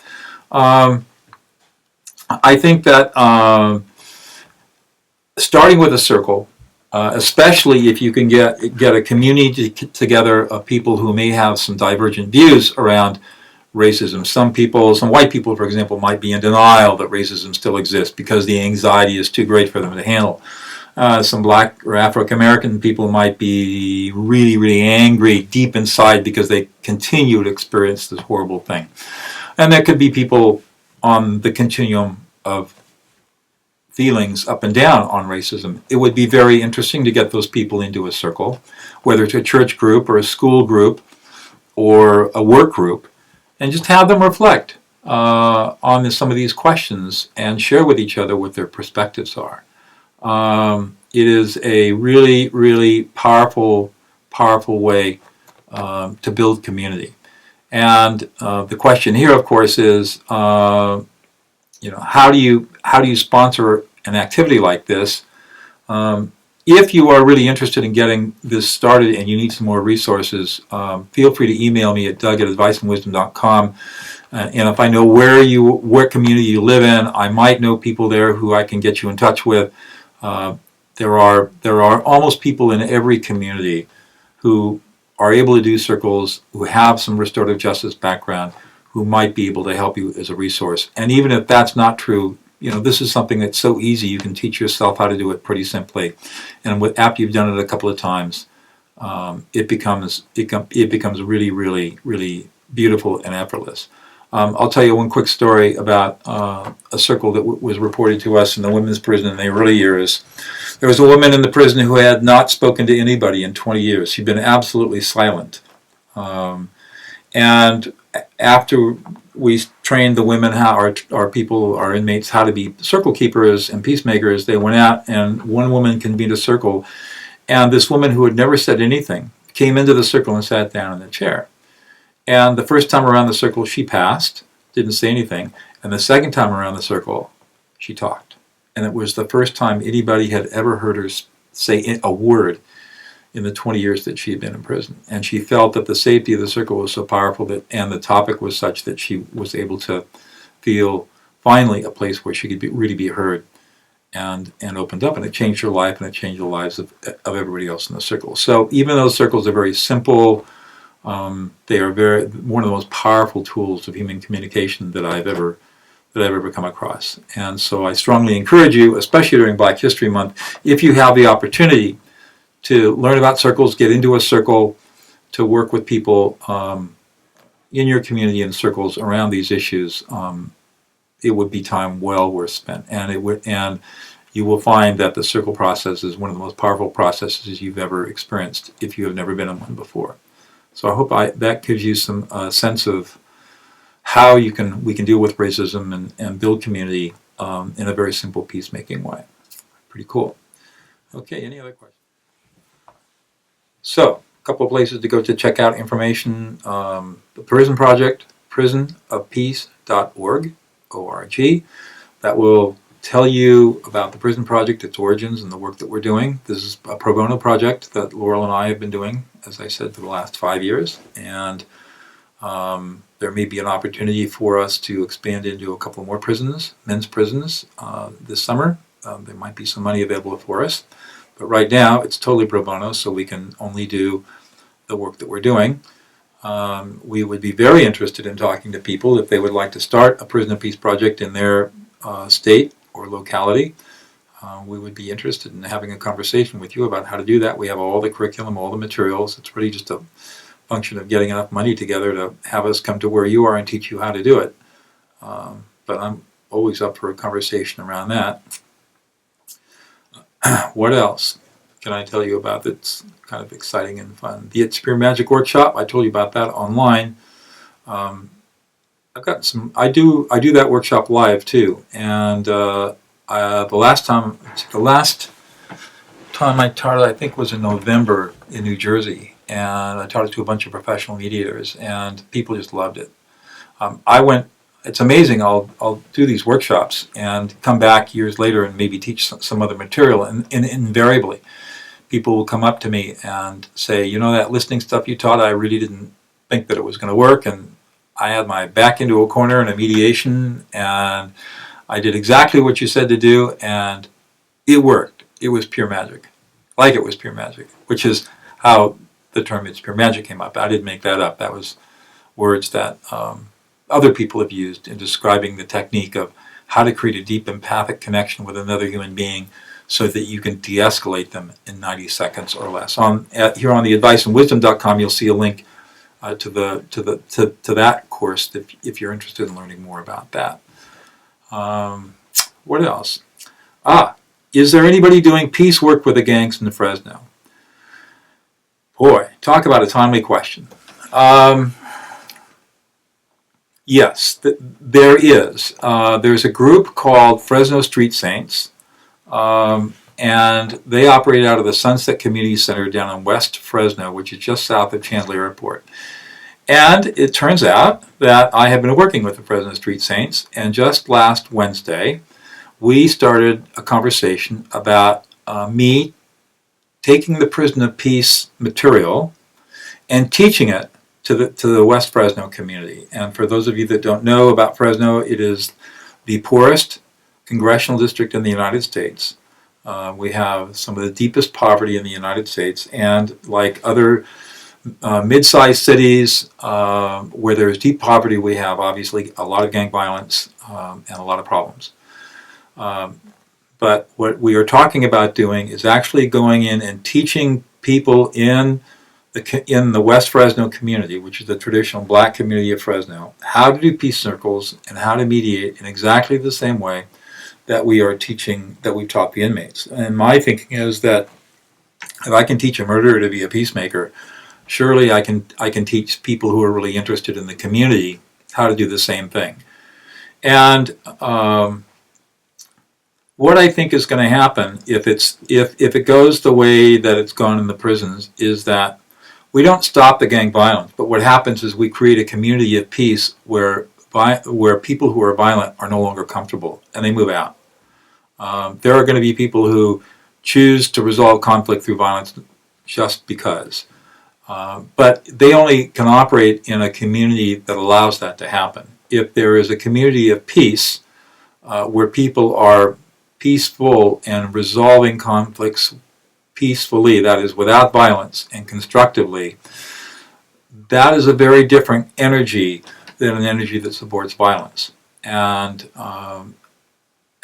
I think that starting with a circle, especially if you can get a community together of people who may have some divergent views around racism. Some people, some white people, for example, might be in denial that racism still exists because the anxiety is too great for them to handle. Some black or African American people might be really, really angry deep inside because they continue to experience this horrible thing. And there could be people on the continuum of feelings up and down on racism. It would be very interesting to get those people into a circle, whether it's a church group or a school group or a work group, and just have them reflect on some of these questions and share with each other what their perspectives are. It is a really, really powerful way to build community. And the question here, of course, is how do you sponsor an activity like this? If you are really interested in getting this started and you need some more resources, feel free to email me at doug@adviceandwisdom.com. And if I know what community you live in, I might know people there who I can get you in touch with. There are almost people in every community who are able to do circles, who have some restorative justice background, who might be able to help you as a resource. And even if that's not true, this is something that's so easy, you can teach yourself how to do it pretty simply. And after you've done it a couple of times, it becomes really, really, really beautiful and effortless. I'll tell you one quick story about a circle that was reported to us in the women's prison in the early years. There was a woman in the prison who had not spoken to anybody in 20 years. She'd been absolutely silent. And after we trained the women, our people, our inmates, how to be circle keepers and peacemakers, they went out and one woman convened a circle. And this woman who had never said anything came into the circle and sat down in the chair. And the first time around the circle, she passed, didn't say anything. And the second time around the circle, she talked. And it was the first time anybody had ever heard her say a word in the 20 years that she had been in prison. And she felt that the safety of the circle was so powerful and the topic was such that she was able to feel finally a place where she could really be heard and opened up. And it changed her life, and it changed the lives of everybody else in the circle. So even though circles are very simple, they are one of the most powerful tools of human communication that I've ever come across. And so I strongly encourage you, especially during Black History Month, if you have the opportunity to learn about circles, get into a circle, to work with people in your community in circles around these issues, it would be time well worth spent. And you will find that the circle process is one of the most powerful processes you've ever experienced if you have never been in one before. So I hope that gives you some sense of how we can deal with racism and build community in a very simple peacemaking way. Pretty cool. Okay, any other questions? So, a couple of places to go to check out information. The Prison Project, prisonofpeace.org, O-R-G. That will tell you about the Prison Project, its origins, and the work that we're doing. This is a pro bono project that Laurel and I have been doing, as I said, for the last 5 years. And there may be an opportunity for us to expand into a couple more prisons, men's prisons, this summer. There might be some money available for us. But right now, it's totally pro bono, so we can only do the work that we're doing. We would be very interested in talking to people if they would like to start a Prison of Peace project in their state or locality. We would be interested in having a conversation with you about how to do that. We have all the curriculum, all the materials. It's really just a function of getting enough money together to have us come to where you are and teach you how to do it. But I'm always up for a conversation around that. What else can I tell you about that's kind of exciting and fun? The It's Pure Magic Workshop, I told you about that online. I've got some. I do that workshop live too. And the last time I taught it, I think, was in November in New Jersey, and I taught it to a bunch of professional mediators, and people just loved it. It's amazing. I'll do these workshops and come back years later and maybe teach some other material, and invariably people will come up to me and say, that listening stuff you taught, I really didn't think that it was going to work, and I had my back into a corner in a mediation, and I did exactly what you said to do, and it worked. It was pure magic. Like it was pure magic, which is how the term "it's pure magic" came up. I didn't make that up. That was words that other people have used in describing the technique of how to create a deep empathic connection with another human being so that you can de-escalate them in 90 seconds or less. Here on the adviceandwisdom.com, you'll see a link to that course if you're interested in learning more about that. What else? Is there anybody doing peace work with the gangs in Fresno? Boy, talk about a timely question. Yes, there is. There's a group called Fresno Street Saints, and they operate out of the Sunset Community Center down in West Fresno, which is just south of Chandler Airport. And it turns out that I have been working with the Fresno Street Saints, and just last Wednesday, we started a conversation about me taking the Prison of Peace material and teaching it to the West Fresno community. And for those of you that don't know about Fresno, it is the poorest congressional district in the United States. We have some of the deepest poverty in the United States, and like other mid-sized cities where there is deep poverty, we have obviously a lot of gang violence and a lot of problems. But what we are talking about doing is actually going in and teaching people in the West Fresno community, which is the traditional black community of Fresno, how to do peace circles and how to mediate in exactly the same way that we've taught the inmates. And my thinking is that if I can teach a murderer to be a peacemaker, surely I can teach people who are really interested in the community how to do the same thing. And what I think is going to happen if it goes the way that it's gone in the prisons is that we don't stop the gang violence, but what happens is we create a community of peace where people who are violent are no longer comfortable and they move out. There are going to be people who choose to resolve conflict through violence just because. But they only can operate in a community that allows that to happen. If there is a community of peace where people are peaceful and resolving conflicts peacefully, that is without violence and constructively, that is a very different energy than an energy that supports violence. And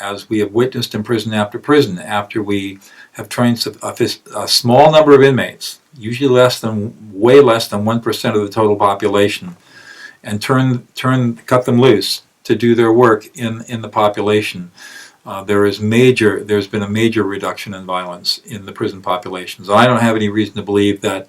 as we have witnessed in prison, after we have trained a small number of inmates, usually way less than 1% of the total population, and cut them loose to do their work in the population, there's been a major reduction in violence in the prison populations. I don't have any reason to believe that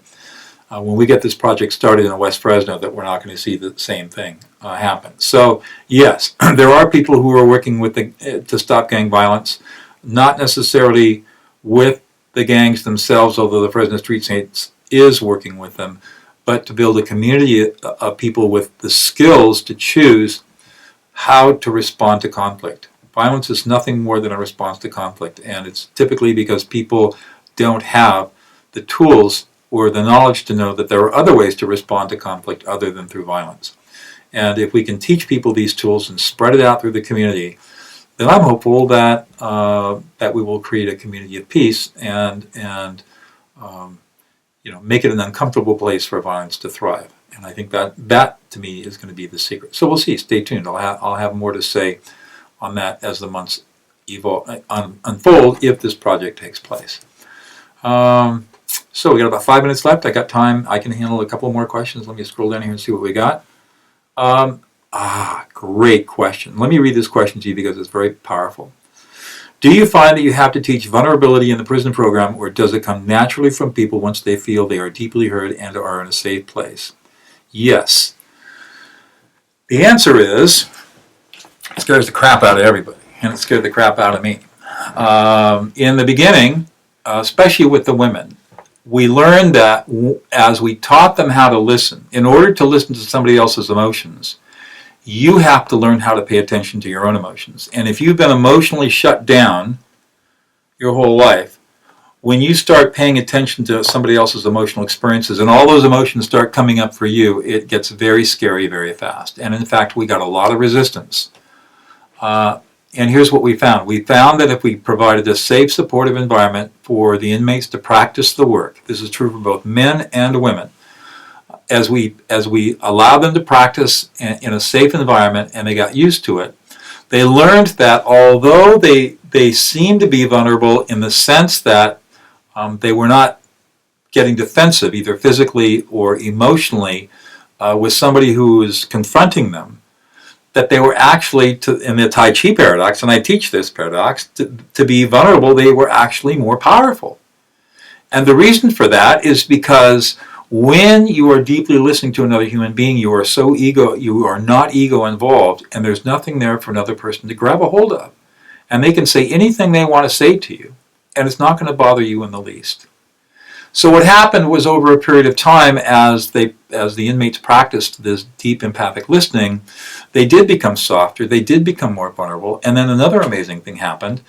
when we get this project started in West Fresno that we're not going to see the same thing happen. So yes, there are people who are working to stop gang violence, not necessarily with the gangs themselves, although the Fresno Street Saints is working with them, but to build a community of people with the skills to choose how to respond to conflict. Violence is nothing more than a response to conflict, and it's typically because people don't have the tools or the knowledge to know that there are other ways to respond to conflict other than through violence. And if we can teach people these tools and spread it out through the community, then I'm hopeful that we will create a community of peace and make it an uncomfortable place for violence to thrive. And I think that to me is going to be the secret. So we'll see. Stay tuned. I'll have more to say on that as the months unfold if this project takes place. So we got about 5 minutes left. I got time. I can handle a couple more questions. Let me scroll down here and see what we got. Great question. Let me read this question to you because it's very powerful. Do you find that you have to teach vulnerability in the prison program, or does it come naturally from people once they feel they are deeply heard and are in a safe place? Yes. The answer is, it scares the crap out of everybody, and it scared the crap out of me. In the beginning, especially with the women, we learned that as we taught them how to listen, in order to listen to somebody else's emotions, you have to learn how to pay attention to your own emotions. And if you've been emotionally shut down your whole life, when you start paying attention to somebody else's emotional experiences and all those emotions start coming up for you, it gets very scary very fast. And in fact, we got a lot of resistance. And here's what we found. We found that if we provided a safe, supportive environment for the inmates to practice the work, this is true for both men and women, as we allowed them to practice in a safe environment and they got used to it, they learned that although they seemed to be vulnerable in the sense that they were not getting defensive, either physically or emotionally, with somebody who was confronting them, that they were actually, in the Tai Chi paradox, and I teach this paradox, to be vulnerable, they were actually more powerful. And the reason for that is because when you are deeply listening to another human being, you are not ego involved, and there's nothing there for another person to grab a hold of. And they can say anything they want to say to you, and it's not going to bother you in the least. So what happened was, over a period of time, as the inmates practiced this deep empathic listening, they did become softer, they did become more vulnerable, and then another amazing thing happened.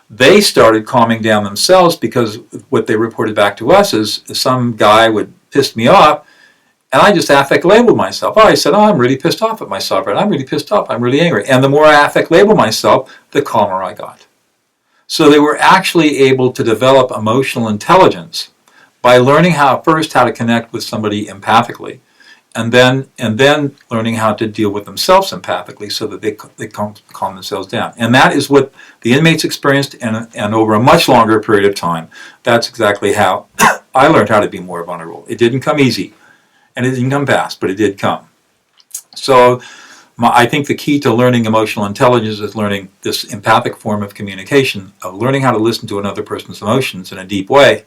They started calming down themselves, because what they reported back to us is some guy would piss me off, and I just affect labeled myself. I said, I'm really pissed off at myself, right? I'm really pissed off, I'm really angry. And the more I affect label myself, the calmer I got. So they were actually able to develop emotional intelligence by learning how to connect with somebody empathically, and then learning how to deal with themselves empathically, so that they calm themselves down. And that is what the inmates experienced, and over a much longer period of time, that's exactly how I learned how to be more vulnerable. It didn't come easy, and it didn't come fast, but it did come. So I think the key to learning emotional intelligence is learning this empathic form of communication, of learning how to listen to another person's emotions in a deep way,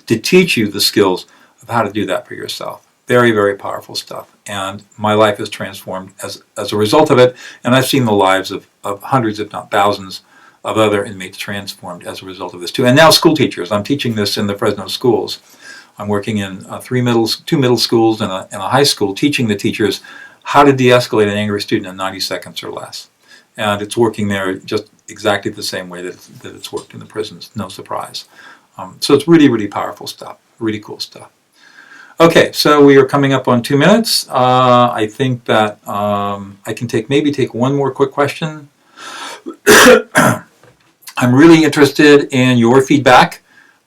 to teach you the skills of how to do that for yourself. Very, very powerful stuff. And my life is transformed as a result of it, and I've seen the lives of hundreds, if not thousands, of other inmates transformed as a result of this too. And now school teachers. I'm teaching this in the Fresno schools. I'm working in two middle schools and a high school, teaching the teachers how to de-escalate an angry student in 90 seconds or less. And it's working there just exactly the same way that it's worked in the prisons. No surprise. So it's really, really powerful stuff, really cool stuff. Okay, so we are coming up on 2 minutes. I think that I can maybe take one more quick question. I'm really interested in your feedback,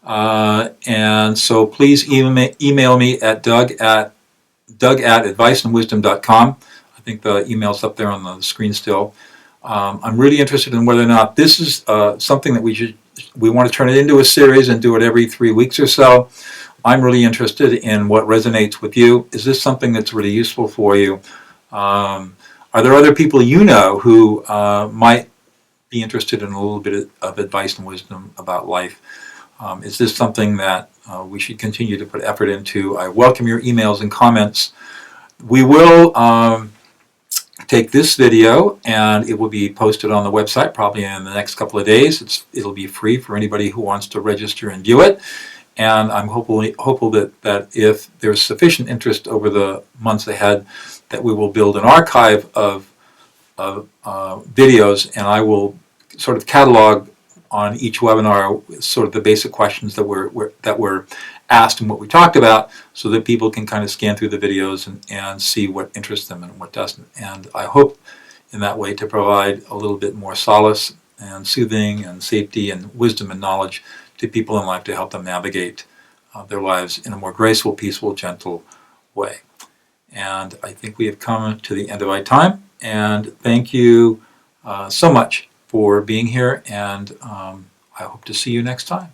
and so please email me at doug@adviceandwisdom.com. I think the email's up there on the screen still. I'm really interested in whether or not this is something that we want to turn it into a series and do it every 3 weeks or so. I'm really interested in what resonates with you. Is this something that's really useful for you? Are there other people you know who might be interested in a little bit of advice and wisdom about life? Is this something that we should continue to put effort into? I welcome your emails and comments. We will take this video, and it will be posted on the website probably in the next couple of days. It'll be free for anybody who wants to register and view it. And I'm hopeful that if there's sufficient interest over the months ahead, that we will build an archive of videos, and I will sort of catalog on each webinar sort of the basic questions that were asked and what we talked about, so that people can kind of scan through the videos and see what interests them and what doesn't. And I hope in that way to provide a little bit more solace and soothing and safety and wisdom and knowledge to people in life, to help them navigate their lives in a more graceful, peaceful, gentle way. And I think we have come to the end of our time, and thank you so much for being here, and I hope to see you next time.